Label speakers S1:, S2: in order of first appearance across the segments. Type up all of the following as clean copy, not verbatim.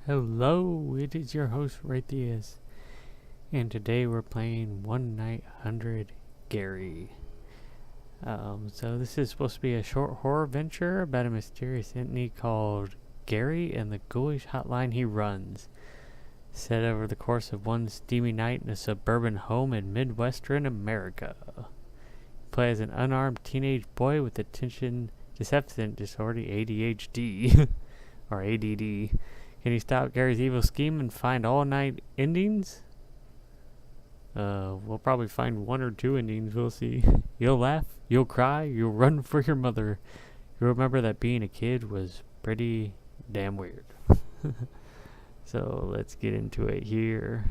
S1: Hello, it is your host Raithias, and today we're playing 1-900 Gary. So this is supposed to be a short horror adventure about a mysterious entity called Gary and the ghoulish hotline he runs. Set over the course of one steamy night in a suburban home in Midwestern America. Play as an unarmed teenage boy with attention deficit disorder, ADHD, or ADD. Can you stop Gary's evil scheme and find all 9 endings? We'll probably find 1 or 2 endings, we'll see. You'll laugh, you'll cry, you'll run for your mother. You'll remember that being a kid was pretty damn weird. So let's get into it here.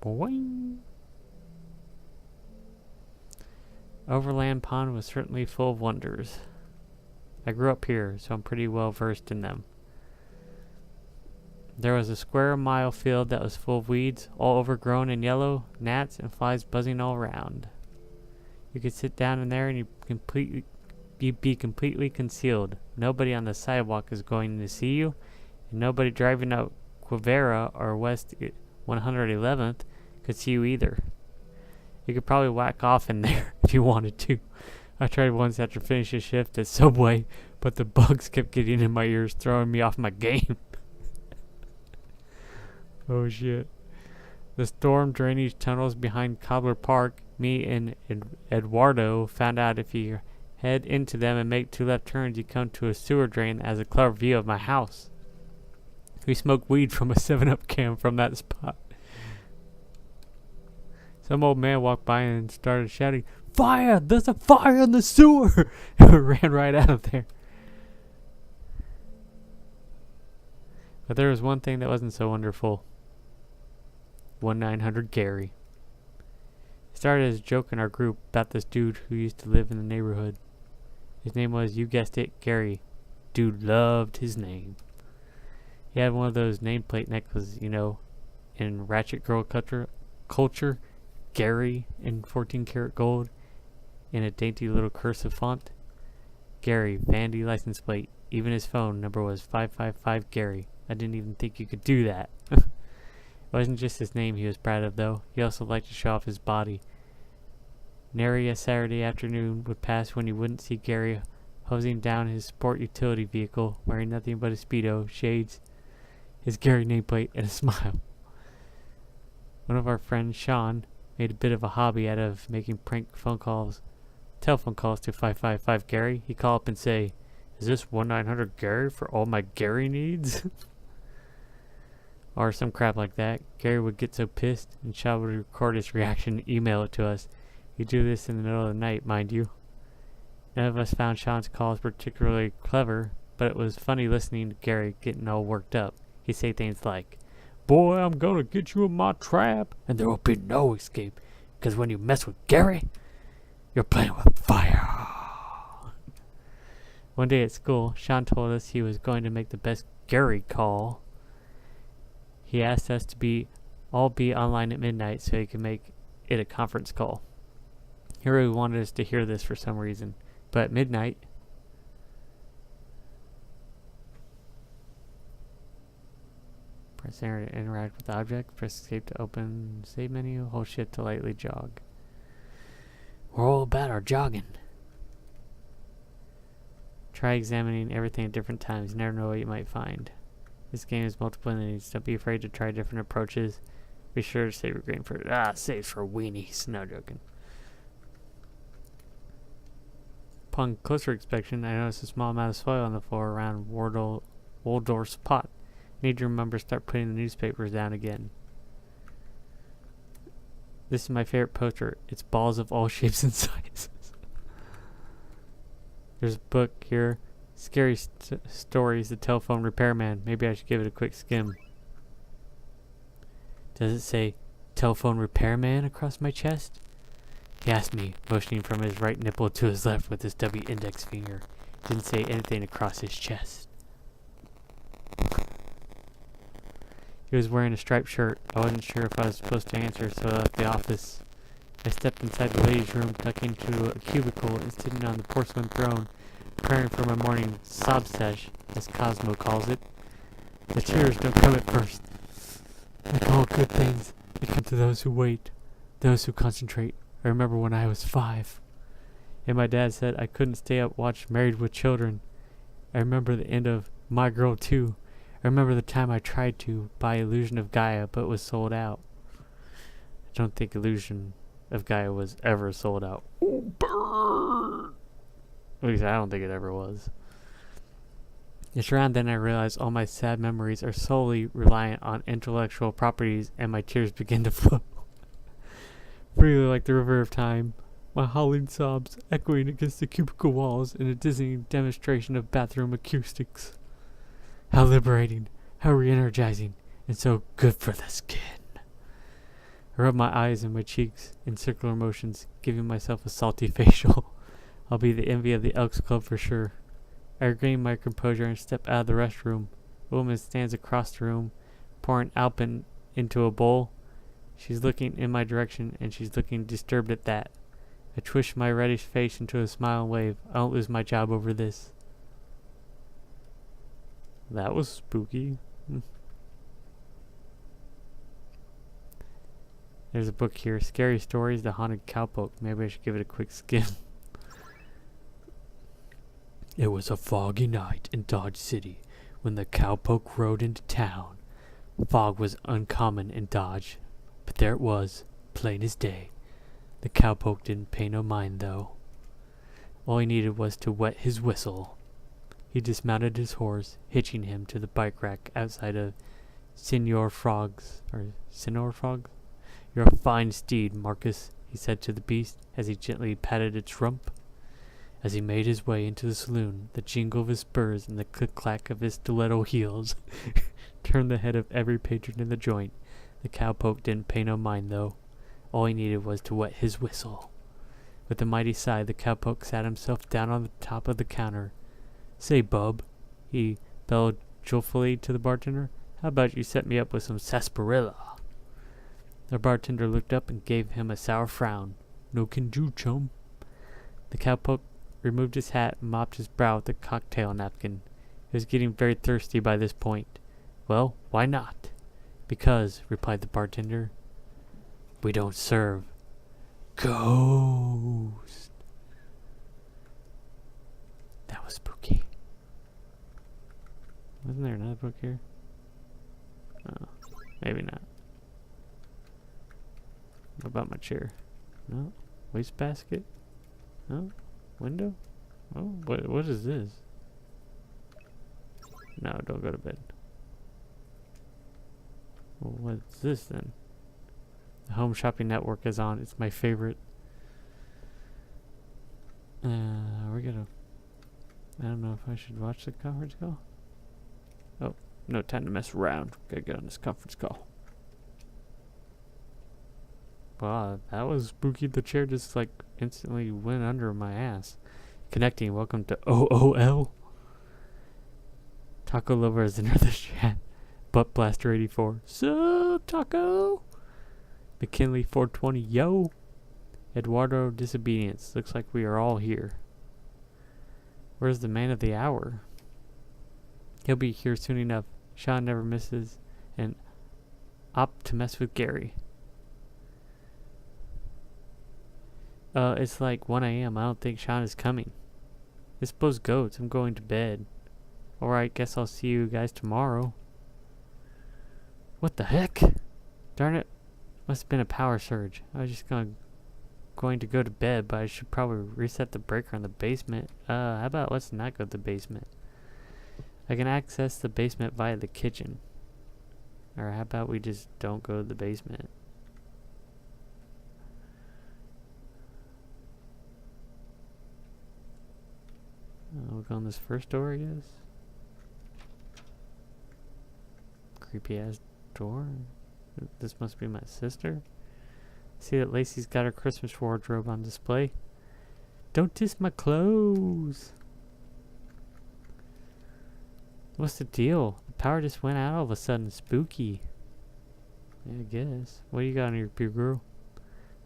S1: Boing! Overland Pond was certainly full of wonders. I grew up here, so I'm pretty well versed in them. There was a square mile field that was full of weeds, all overgrown and yellow, gnats and flies buzzing all around. You could sit down in there and you'd be completely concealed. Nobody on the sidewalk is going to see you, and nobody driving up Quivera or West 111th could see you either. You could probably whack off in there if you wanted to. I tried once after finishing a shift at Subway, but the bugs kept getting in my ears, throwing me off my game. Oh shit. The storm drainage tunnels behind Cobbler Park, me and Eduardo found out if you head into them and make 2 left turns, you come to a sewer drain that has a clear view of my house. We smoked weed from a 7-Up can from that spot. Some old man walked by and started shouting, "Fire! There's a fire in the sewer!" And ran right out of there. But there was one thing that wasn't so wonderful. 1-900 Gary. It started as a joke in our group about this dude who used to live in the neighborhood. His name was, you guessed it, Gary. Dude loved his name. He had one of those nameplate necklaces, you know, in Ratchet Girl culture, Gary in 14 karat gold, in a dainty little cursive font. Gary, Vandy license plate. Even his phone number was 555 Gary. I didn't even think you could do that. It wasn't just his name he was proud of, though. He also liked to show off his body. Nary a Saturday afternoon would pass when you wouldn't see Gary hosing down his sport utility vehicle, wearing nothing but a Speedo, shades, his Gary nameplate, and a smile. One of our friends, Sean, made a bit of a hobby out of making prank telephone calls to 555 Gary. He'd call up and say, "Is this 1-900 Gary for all my Gary needs?" Or some crap like that. Gary would get so pissed, and Sean would record his reaction and email it to us. He'd do this in the middle of the night, mind you. None of us found Sean's calls particularly clever, but it was funny listening to Gary getting all worked up. He'd say things like, "Boy, I'm gonna get you in my trap, and there will be no escape, because when you mess with Gary, you're playing with fire." One day at school, Sean told us he was going to make the best Gary call. He asked us to all be online at midnight so he could make it a conference call. He really wanted us to hear this for some reason. But at midnight, press enter to interact with the object, press escape to open save menu, hold shift to lightly jog. We're all about our jogging. Try examining everything at different times. You never know what you might find. This game is multiple endings. Don't be afraid to try different approaches. Be sure to save your grain for saves for weenies. No joking. Upon closer inspection, I noticed a small amount of soil on the floor around Waldorf's pot. Need to remember to start putting the newspapers down again. This is my favorite poster. It's balls of all shapes and sizes. There's a book here. Scary Stories, The Telephone Repairman. Maybe I should give it a quick skim. Does it say Telephone Repairman across my chest? He asked me, motioning from his right nipple to his left with his W index finger. Didn't say anything across his chest. He was wearing a striped shirt. I wasn't sure if I was supposed to answer, so I left the office. I stepped inside the ladies' room, ducking into a cubicle and sitting on the porcelain throne. preparing for my morning sob sesh, as Cosmo calls it. The tears don't come at first. Like all good things, they come to those who wait, those who concentrate. I remember when I was 5, and my dad said I couldn't stay up watch Married with Children. I remember the end of My Girl 2. I remember the time I tried to buy Illusion of Gaia, but was sold out. I don't think Illusion of Gaia was ever sold out. Oh, burn! At least I don't think it ever was. It's around then I realized all my sad memories are solely reliant on intellectual properties, and my tears begin to flow freely like the river of time. My howling sobs echoing against the cubicle walls in a dizzying demonstration of bathroom acoustics. How liberating, how re-energizing, and so good for the skin. I rub my eyes and my cheeks in circular motions, giving myself a salty facial. I'll be the envy of the Elks Club for sure. I regain my composure and step out of the restroom. A woman stands across the room, pouring Alpen into a bowl. She's looking in my direction, and she's looking disturbed at that. I twist my reddish face into a smile and wave. I don't lose my job over this. That was spooky. There's a book here. Scary Stories, The Haunted Cowpoke. Maybe I should give it a quick skim. It was a foggy night in Dodge City when the cowpoke rode into town. Fog was uncommon in Dodge, but there it was, plain as day. The cowpoke didn't pay no mind, though. All he needed was to wet his whistle. He dismounted his horse, hitching him to the bike rack outside of Senor Frog's. You're a fine steed, Marcus, he said to the beast as he gently patted its rump. As he made his way into the saloon, the jingle of his spurs and the click-clack of his stiletto heels turned the head of every patron in the joint. The cowpoke didn't pay no mind, though. All he needed was to wet his whistle. With a mighty sigh, the cowpoke sat himself down on the top of the counter. Say, bub, he bellowed joyfully to the bartender, how about you set me up with some sarsaparilla? The bartender looked up and gave him a sour frown. No can do, chum. The cowpoke removed his hat and mopped his brow with a cocktail napkin. He was getting very thirsty by this point. Well, why not? Because, replied the bartender, we don't serve ghosts. That was spooky. Wasn't there another book here? Oh, maybe not. What about my chair? No. Wastebasket? No. Window? Oh, what is this? No, don't go to bed. Well, what's this then? The Home Shopping Network is on. It's my favorite. We're gonna... I don't know if I should watch the conference call. Oh, no time to mess around. Gotta get on this conference call. Wow, that was spooky. The chair just like instantly went under my ass. Connecting. Welcome to OOL. Taco Lover is in the chat. Butt Blaster 84. Sup, Taco? McKinley 420. Yo. Eduardo Disobedience. Looks like we are all here. Where's the man of the hour? He'll be here soon enough. Sean never misses an op to mess with Gary. It's like 1 a.m. I don't think Sean is coming. I suppose goats. I'm going to bed. Alright, guess I'll see you guys tomorrow. What the heck? Darn it. Must have been a power surge. I was just going to go to bed, but I should probably reset the breaker in the basement. How about let's not go to the basement? I can access the basement via the kitchen. Or how about we just don't go to the basement? We'll go on this first door, I guess. Creepy ass door. This must be my sister. See that Lacey's got her Christmas wardrobe on display. Don't diss my clothes. What's the deal? The power just went out all of a sudden. Spooky. Yeah, I guess. What do you got on your computer?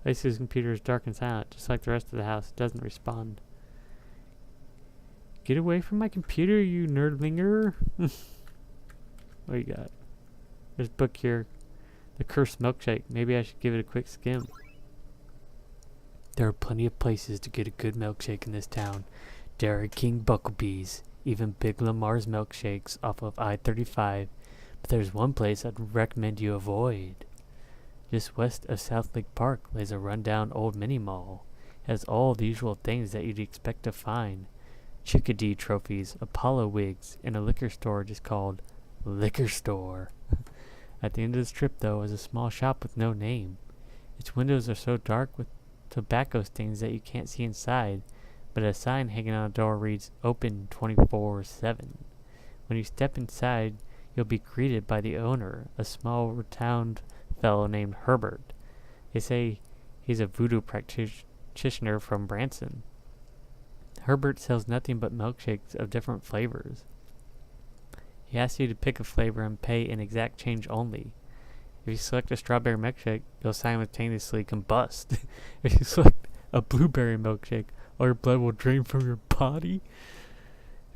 S1: Lacey's computer is dark and silent, just like the rest of the house. It doesn't respond. Get away from my computer, you nerdlinger. What you got? There's a book here. The Cursed Milkshake. Maybe I should give it a quick skim. There are plenty of places to get a good milkshake in this town. Dairy King Bucklebee's, even Big Lamar's milkshakes off of I-35. But there's one place I'd recommend you avoid. Just west of South Lake Park lays a rundown old mini-mall. It has all the usual things that you'd expect to find. Chickadee trophies, Apollo wigs, and a liquor store just called Liquor Store. At the end of the strip, though, is a small shop with no name. Its windows are so dark with tobacco stains that you can't see inside, but a sign hanging on the door reads, "Open 24/7. When you step inside, you'll be greeted by the owner, a small, rotund fellow named Herbert. They say he's a voodoo practitioner from Branson. Herbert sells nothing but milkshakes of different flavors. He asks you to pick a flavor and pay in exact change only. If you select a strawberry milkshake, you'll simultaneously combust. If you select a blueberry milkshake, all your blood will drain from your body.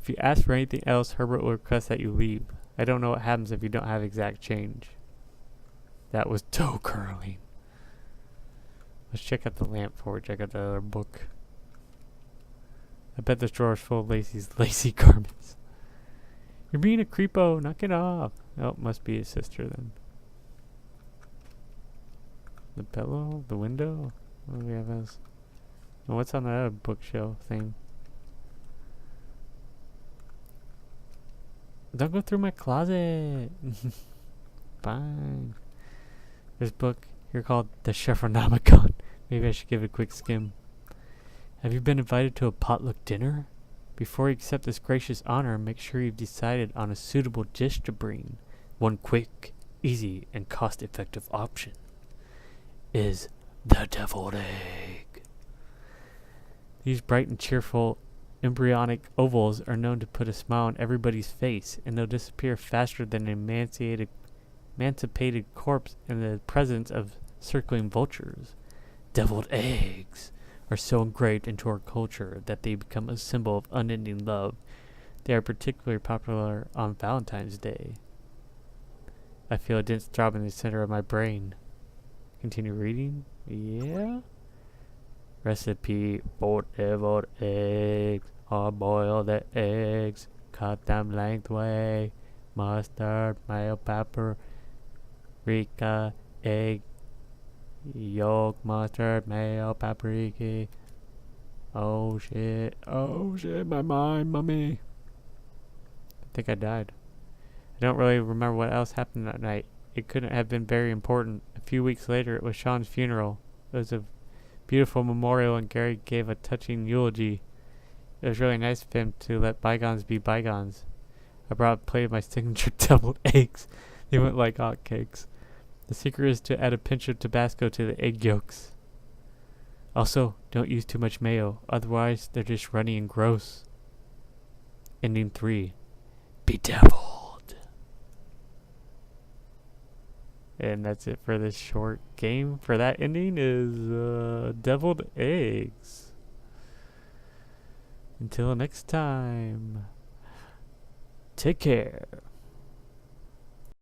S1: If you ask for anything else, Herbert will request that you leave. I don't know what happens if you don't have exact change." That was toe curling. Let's check out the lamp before we check out the other book. I bet this drawer is full of Lacey's lacy garments. "You're being a creepo. Knock it off." Oh, must be his sister then. The pillow? The window? What do we have as? Oh, what's on the other bookshelf thing? Don't go through my closet. Fine. There's a book here called the Chefronomicon. Maybe I should give it a quick skim. Have you been invited to a potluck dinner? Before you accept this gracious honor, make sure you've decided on a suitable dish to bring. One quick, easy, and cost-effective option is the deviled egg. These bright and cheerful embryonic ovals are known to put a smile on everybody's face, and they'll disappear faster than an emancipated corpse in the presence of circling vultures. Deviled eggs are so engraved into our culture that they become a symbol of unending love. They are particularly popular on Valentine's Day. I feel a dense throb in the center of my brain. Continue reading? Yeah? Recipe for deviled eggs. Hard-boil the eggs. Cut them lengthway. Mustard, mayo, paprika, egg yolk, mustard, mayo, paprika. Oh shit, my mind, mummy. I think I died. I don't really remember what else happened that night. It couldn't have been very important. A few weeks later, it was Sean's funeral. It was a beautiful memorial, and Gary gave a touching eulogy. It was really nice of him to let bygones be bygones. I brought a plate of my signature deviled eggs. They went like hotcakes. The secret is to add a pinch of Tabasco to the egg yolks. Also, don't use too much mayo, otherwise they're just runny and gross. Ending 3. Bedeviled. And that's it for this short game. For that ending is deviled eggs. Until next time, take care.